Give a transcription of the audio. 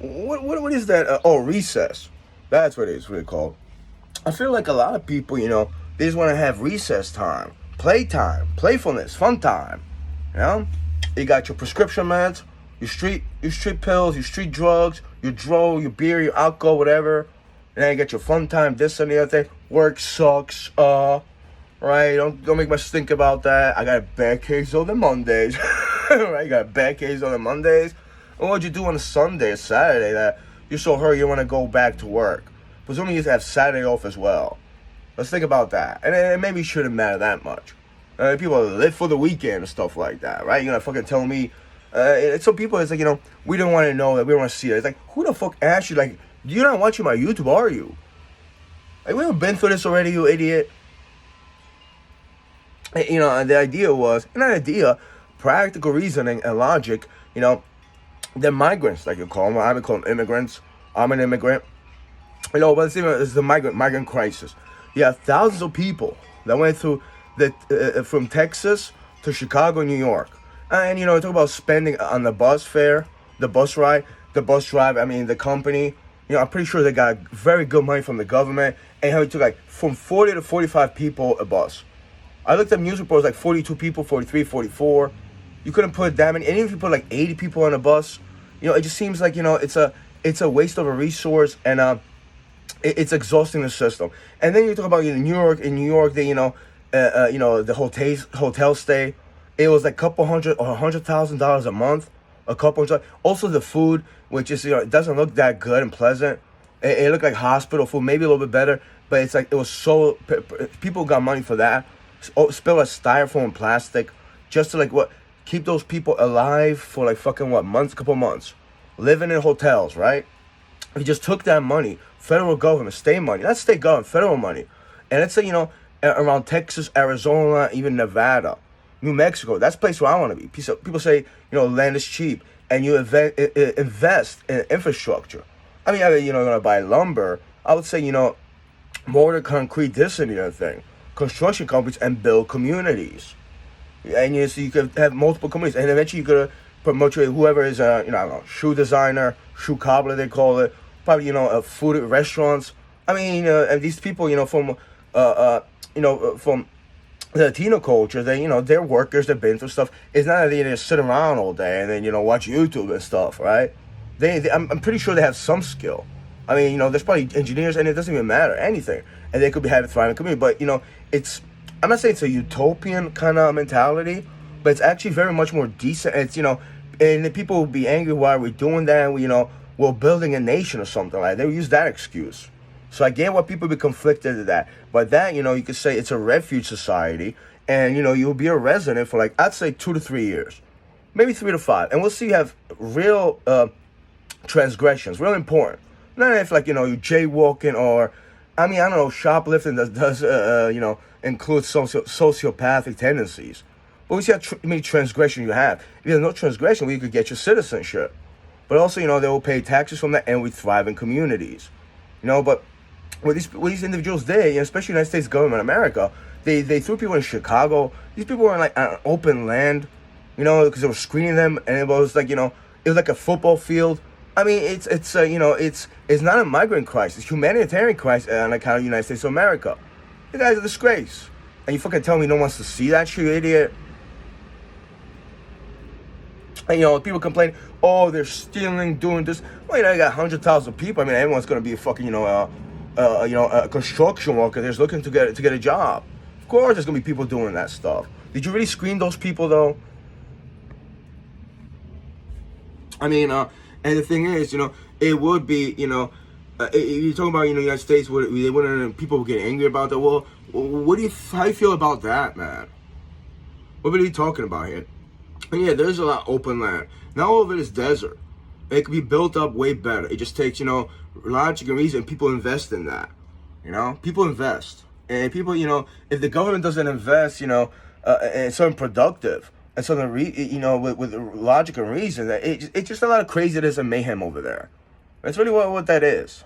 what is that? Recess. That's what it's really called. I feel like a lot of people, they just want to have recess time, playtime, playfulness, fun time. You know, you got your prescription meds, your street pills, your street drugs, your dro, your beer, your alcohol, whatever. And then you get your fun time, this and the other thing. Work sucks. Right? Don't make much think about that. I got a bad case on the Mondays. Right? You got a bad case on the Mondays. And what'd you do on a Sunday or Saturday that you're so hurt you want to go back to work? Presumably you have Saturday off as well. Let's think about that. And it maybe shouldn't matter that much. People live for the weekend and stuff like that, right? You're gonna fucking tell me. Some people, it's like, we don't want to know that. We don't want to see it. It's like, who the fuck asked you? Like, you're not watching my YouTube, are you? Like, we haven't been through this already, you idiot. And the idea was, not idea, practical reasoning and logic, they're migrants, like you call them. I would call them immigrants. I'm an immigrant. But it's the migrant crisis. You have thousands of people that went through from Texas to Chicago, New York. And, talk about spending on the bus fare, the bus ride, the bus drive, the company. I'm pretty sure they got very good money from the government. And how it took like from 40 to 45 people a bus. I looked at news reports like 42 people, 43, 44. You couldn't put that many. And even if you put like 80 people on a bus, it just seems like, it's a waste of a resource, and it's exhausting the system. And then you talk about New York. In New York, they, the hotel stay, it was like a couple hundred or $100,000 a month. A couple hundred. Also the food, which is, it doesn't look that good and pleasant. It looked like hospital food, maybe a little bit better, but it's like, it was so, people got money for that. Spill a styrofoam and plastic just to keep those people alive for like fucking couple months, living in hotels, right? We just took that money, federal government, state money, not state government, federal money, and let's say around Texas, Arizona, even Nevada, New Mexico, that's the place where I want to be. People say land is cheap, and you invest in infrastructure. You're gonna buy lumber. I would say mortar, concrete, this and the other thing. Construction companies and build communities, and so you could have multiple communities, and eventually you could promote whoever is I don't know, shoe designer, shoe cobbler they call it, probably food at restaurants. And these people from from the Latino culture, they're workers, they've been through stuff. It's not that they just sit around all day and then watch YouTube and stuff, right? I'm pretty sure they have some skill. There's probably engineers, and it doesn't even matter anything, and they could be having a thriving community. But I'm not saying it's a utopian kind of mentality, but it's actually very much more decent. It's and the people will be angry why we're doing that. And we're building a nation or something like that. They use that excuse. So I get why people be conflicted at that. But that you could say it's a refuge society, and you'll be a resident for I'd say 2 to 3 years, maybe 3 to 5, and we'll see you have real transgressions, real important. Not if you're jaywalking or, I don't know, shoplifting does include sociopathic tendencies. But we see how many transgression you have. If there's no transgression, you could get your citizenship. But also, they will pay taxes from that, and we thrive in communities. But what these individuals did, especially United States government, America, they threw people in Chicago. These people were in on open land, because they were screening them, and it was it was like a football field. It's not a migrant crisis, it's a humanitarian crisis on account of the United States of America. You guys are a disgrace. And you fucking tell me no one wants to see that shit, you idiot. And people complain, oh, they're stealing, doing this. Well, you got 100,000 people. Everyone's gonna be a fucking, a construction worker that's looking to get a job. Of course, there's gonna be people doing that stuff. Did you really screen those people though? And the thing is, it would be, you're talking about, United States, people would get angry about that. Well, how do you feel about that, man? What are you talking about here? And yeah, there's a lot of open land. Not all of it is desert. It could be built up way better. It just takes, logic and reason. People invest in that. People invest. And people, if the government doesn't invest, in something productive, and something, with logic and reason, it's just a lot of craziness and mayhem over there. That's really what that is.